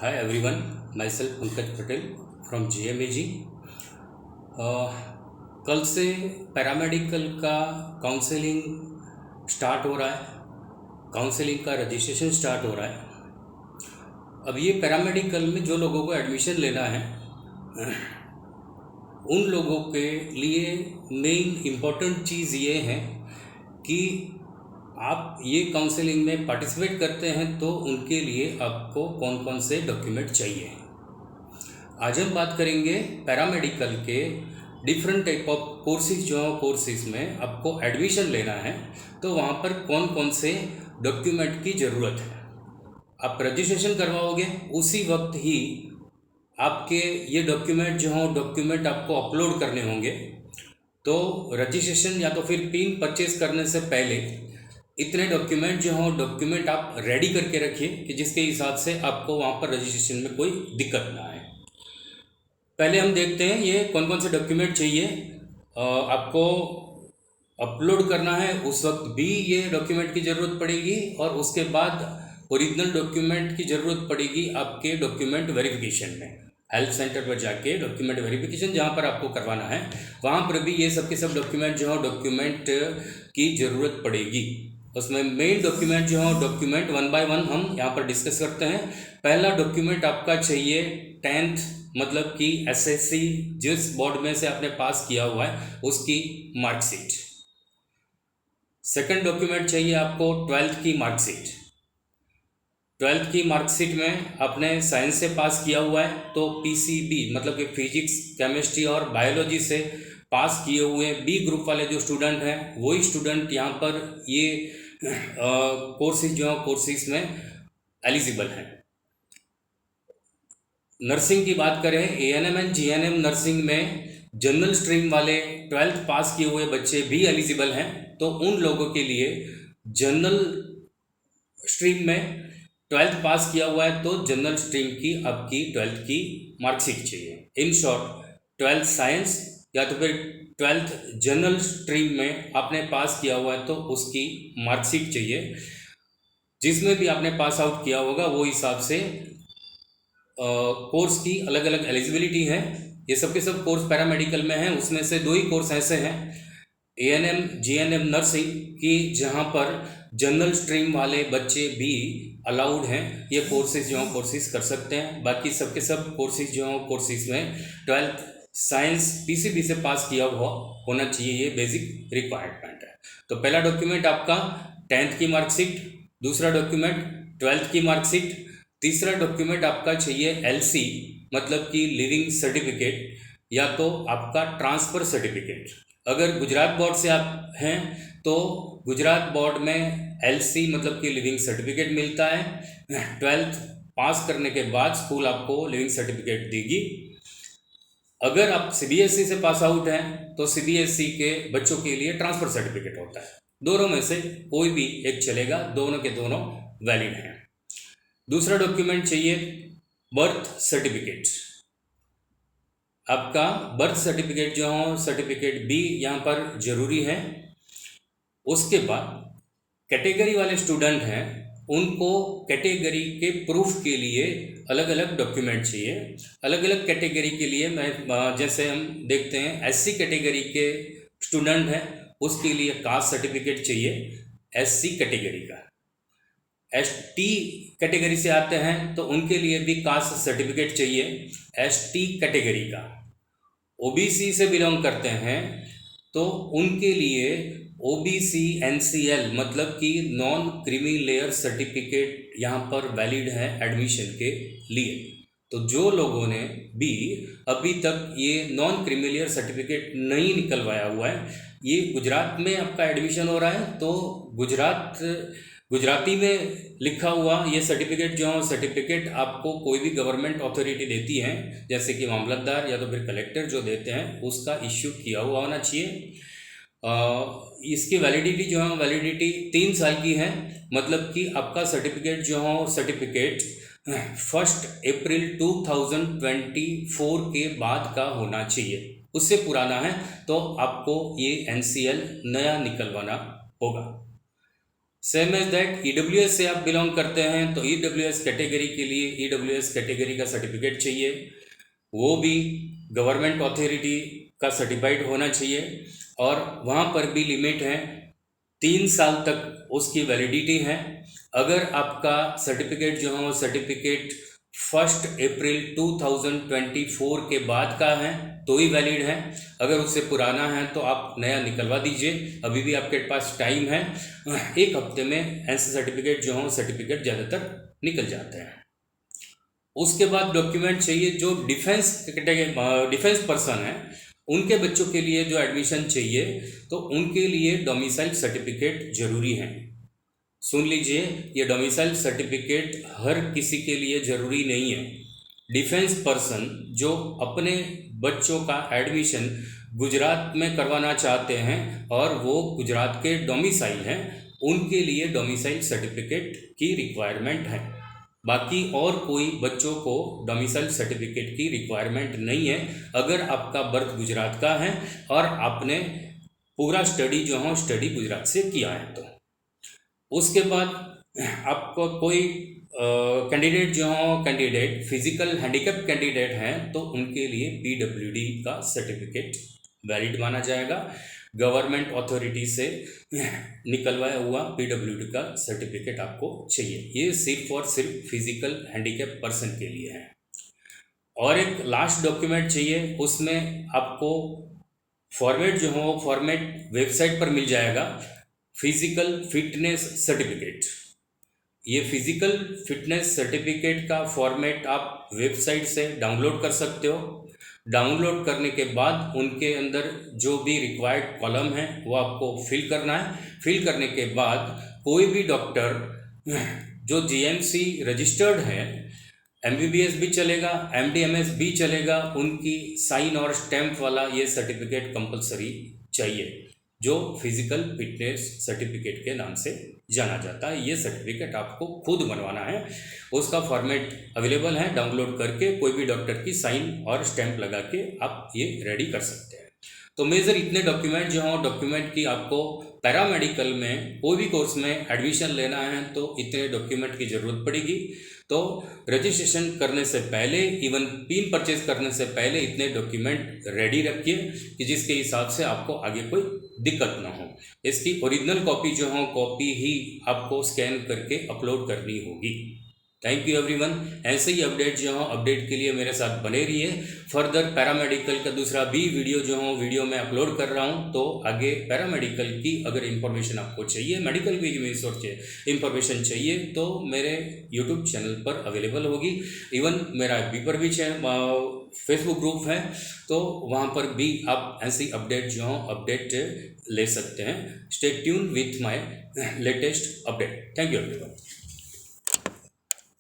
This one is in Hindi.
Hi everyone, myself Pankaj Patel from GMAG। कल से पैरामेडिकल का काउंसलिंग स्टार्ट हो रहा है, काउंसलिंग का रजिस्ट्रेशन स्टार्ट हो रहा है। अब ये पैरामेडिकल में जो लोगों को एडमिशन लेना है उन लोगों के लिए मेन इम्पोर्टेंट चीज़ ये है कि आप ये काउंसलिंग में पार्टिसिपेट करते हैं तो उनके लिए आपको कौन कौन से डॉक्यूमेंट चाहिए। आज हम बात करेंगे पैरामेडिकल के different type of courses courses में आपको एडमिशन लेना है तो वहाँ पर कौन कौन से डॉक्यूमेंट की ज़रूरत है। आप रजिस्ट्रेशन करवाओगे उसी वक्त ही आपके ये डॉक्यूमेंट आपको अपलोड करने होंगे। तो रजिस्ट्रेशन या तो फिर पिन परचेज करने से पहले इतने डॉक्यूमेंट आप रेडी करके रखिए कि जिसके हिसाब से आपको वहाँ पर रजिस्ट्रेशन में कोई दिक्कत ना आए। पहले हम देखते हैं ये कौन कौन से डॉक्यूमेंट चाहिए। आपको अपलोड करना है उस वक्त भी ये डॉक्यूमेंट की ज़रूरत पड़ेगी और उसके बाद ओरिजिनल डॉक्यूमेंट की ज़रूरत पड़ेगी आपके डॉक्यूमेंट वेरिफिकेशन में। हेल्थ सेंटर पर जाके डॉक्यूमेंट वेरिफिकेशन जहाँ पर आपको करवाना है वहाँ पर भी ये सब के सब डॉक्यूमेंट की ज़रूरत पड़ेगी। उसमें main document one by one हम यहाँ पर डिस्कस करते हैं। पहला डॉक्यूमेंट आपका चाहिए 10th मतलब कि SSC जिस बोर्ड में से आपने पास किया हुआ है उसकी मार्कशीट। सेकंड डॉक्यूमेंट चाहिए आपको 12th की मार्कशीट। 12th की मार्कशीट में आपने साइंस से पास किया हुआ है तो PCB मतलब कि फिजिक्स केमिस्ट्री और बायोलॉजी से पास किए हुए B ग्रुप वाले जो स्टूडेंट हैं वही स्टूडेंट यहाँ पर ये कोर्सेज में एलिजिबल हैं। नर्सिंग की बात करें ANM एंड GNM नर्सिंग में जनरल स्ट्रीम वाले 12th पास किए हुए बच्चे भी एलिजिबल हैं। तो उन लोगों के लिए जनरल स्ट्रीम में 12th पास किया हुआ है तो जनरल स्ट्रीम की आपकी 12th की मार्कशीट चाहिए। इन शॉर्ट 12th साइंस या तो फिर 12th जनरल स्ट्रीम में आपने पास किया हुआ है तो उसकी मार्कशीट चाहिए। जिसमें भी आपने पास आउट किया होगा वो हिसाब से कोर्स की अलग अलग एलिजिबिलिटी है। ये सब के सब कोर्स पैरामेडिकल में हैं, उसमें से 2 ही कोर्स ऐसे हैं ANM GNM नर्सिंग की जहाँ पर जनरल स्ट्रीम वाले बच्चे भी अलाउड हैं। ये कोर्सेज कर सकते हैं। बाकी सब के सब कोर्सेज में 12th साइंस PCB से पास किया हुआ होना चाहिए, ये बेसिक रिक्वायरमेंट है। तो पहला डॉक्यूमेंट आपका 10th की मार्कशीट, दूसरा डॉक्यूमेंट 12th की मार्कशीट, तीसरा डॉक्यूमेंट आपका चाहिए LC मतलब कि लिविंग सर्टिफिकेट या तो आपका ट्रांसफ़र सर्टिफिकेट। अगर गुजरात बोर्ड से आप हैं तो गुजरात बोर्ड में LC मतलब कि लिविंग सर्टिफिकेट मिलता है। 12th पास करने के बाद स्कूल आपको लिविंग सर्टिफिकेट देगी। अगर आप CBSE से पास आउट हैं तो CBSE के बच्चों के लिए ट्रांसफ़र सर्टिफिकेट होता है। दोनों में से कोई भी एक चलेगा, दोनों के दोनों वैलिड हैं। दूसरा डॉक्यूमेंट चाहिए बर्थ सर्टिफिकेट। आपका बर्थ सर्टिफिकेट भी यहाँ पर ज़रूरी है। उसके बाद कैटेगरी वाले स्टूडेंट हैं उनको कैटेगरी के प्रूफ के लिए अलग अलग डॉक्यूमेंट चाहिए। अलग अलग कैटेगरी के लिए जैसे हम देखते हैं SC कैटेगरी के स्टूडेंट हैं उसके लिए कास्ट सर्टिफिकेट चाहिए SC कैटेगरी का। ST कैटेगरी से आते हैं तो उनके लिए भी कास्ट सर्टिफिकेट चाहिए ST कैटेगरी का। OBC से बिलोंग करते हैं तो उनके लिए OBC NCL मतलब कि नॉन क्रीमी लेयर सर्टिफिकेट यहाँ पर वैलिड है एडमिशन के लिए। तो जो लोगों ने भी अभी तक ये नॉन क्रीमी लेयर सर्टिफिकेट नहीं निकलवाया हुआ है, ये गुजरात में आपका एडमिशन हो रहा है तो गुजराती में लिखा हुआ ये सर्टिफिकेट आपको कोई भी गवर्नमेंट अथॉरिटी देती है जैसे कि मामलतदार या तो फिर कलेक्टर जो देते हैं उसका इश्यू किया हुआ होना चाहिए। इसकी वैलिडिटी 3 साल की है। मतलब कि आपका सर्टिफिकेट 1 अप्रैल 2024 के बाद का होना चाहिए। उससे पुराना है तो आपको ये NCL नया निकलवाना होगा। सेम एज दैट ईडब्ल्यूएस से आप बिलोंग करते हैं तो ईडब्ल्यूएस कैटेगरी के लिए ईडब्ल्यूएस कैटेगरी का सर्टिफिकेट चाहिए, वो भी गवर्नमेंट अथॉरिटी का सर्टिफाइड होना चाहिए, और वहाँ पर भी लिमिट है 3 साल तक उसकी वैलिडिटी है। अगर आपका सर्टिफिकेट जो है वो सर्टिफिकेट 1 अप्रैल 2024 के बाद का है तो ही वैलिड है, अगर उससे पुराना है तो आप नया निकलवा दीजिए, अभी भी आपके पास टाइम है। 1 हफ्ते में ऐसे सर्टिफिकेट जो हों सर्टिफिकेट ज़्यादातर निकल जाते हैं। उसके बाद डॉक्यूमेंट चाहिए जो डिफेंस पर्सन है उनके बच्चों के लिए जो एडमिशन चाहिए तो उनके लिए डोमिसाइल सर्टिफिकेट जरूरी है। सुन लीजिए, ये डोमिसाइल सर्टिफिकेट हर किसी के लिए ज़रूरी नहीं है। डिफेंस पर्सन जो अपने बच्चों का एडमिशन गुजरात में करवाना चाहते हैं और वो गुजरात के डोमिसाइल हैं, उनके लिए डोमिसाइल सर्टिफिकेट की रिक्वायरमेंट है। बाकी और कोई बच्चों को डोमिसाइल सर्टिफिकेट की रिक्वायरमेंट नहीं है अगर आपका बर्थ गुजरात का है और आपने पूरा स्टडी जो है स्टडी गुजरात से किया है। तो उसके बाद आपको कोई कैंडिडेट जो हो कैंडिडेट फिजिकल हैंडीकैप कैंडिडेट हैं तो उनके लिए पीडब्ल्यूडी का सर्टिफिकेट वैलिड माना जाएगा। गवर्नमेंट अथॉरिटी से निकलवाया हुआ पीडब्ल्यूडी का सर्टिफिकेट आपको चाहिए। ये सिर्फ और सिर्फ फिजिकल हैंडीकैप पर्सन के लिए है। और एक लास्ट डॉक्यूमेंट चाहिए, उसमें आपको फॉर्मेट जो हो फॉर्मेट वेबसाइट पर मिल जाएगा, फिजिकल फिटनेस सर्टिफिकेट। ये फिजिकल फिटनेस सर्टिफिकेट का फॉर्मेट आप वेबसाइट से डाउनलोड कर सकते हो। डाउनलोड करने के बाद उनके अंदर जो भी रिक्वायर्ड कॉलम है वो आपको फिल करना है। फिल करने के बाद कोई भी डॉक्टर जो जीएमसी रजिस्टर्ड है, एमबीबीएस भी चलेगा, एमडीएमएस भी चलेगा, उनकी साइन और स्टैम्प वाला ये सर्टिफिकेट कंपलसरी चाहिए, जो फिजिकल फिटनेस सर्टिफिकेट के नाम से जाना जाता है। ये सर्टिफिकेट आपको खुद बनवाना है, उसका फॉर्मेट अवेलेबल है, डाउनलोड करके कोई भी डॉक्टर की साइन और स्टैंप लगा के आप ये रेडी कर सकते हैं। तो मेजर इतने डॉक्यूमेंट जो हों, डॉक्यूमेंट की आपको पैरामेडिकल में कोई भी कोर्स में एडमिशन लेना है तो इतने डॉक्यूमेंट की ज़रूरत पड़ेगी। तो रजिस्ट्रेशन करने से पहले, इवन पिन परचेज करने से पहले इतने डॉक्यूमेंट रेडी रखिए कि जिसके हिसाब से आपको आगे कोई दिक्कत ना हो। इसकी ओरिजिनल कॉपी जो हो कॉपी ही आपको स्कैन करके अपलोड करनी होगी। Thank you everyone. ऐसे ही अपडेट जो हो अपडेट के लिए मेरे साथ बने रहिए। फर्दर पैरामेडिकल का दूसरा भी वीडियो जो हो वीडियो में अपलोड कर रहा हूँ, तो आगे पैरामेडिकल की अगर इन्फॉर्मेशन आपको चाहिए, मेडिकल की इन्फॉर्मेशन चाहिए तो मेरे यूट्यूब चैनल पर अवेलेबल होगी। इवन मेरा FB पर भी फेसबुक ग्रुप है, तो वहाँ पर भी आप ऐसी अपडेट जो हो अपडेट ले सकते हैं। Stay tune with my latest update. Thank you everyone.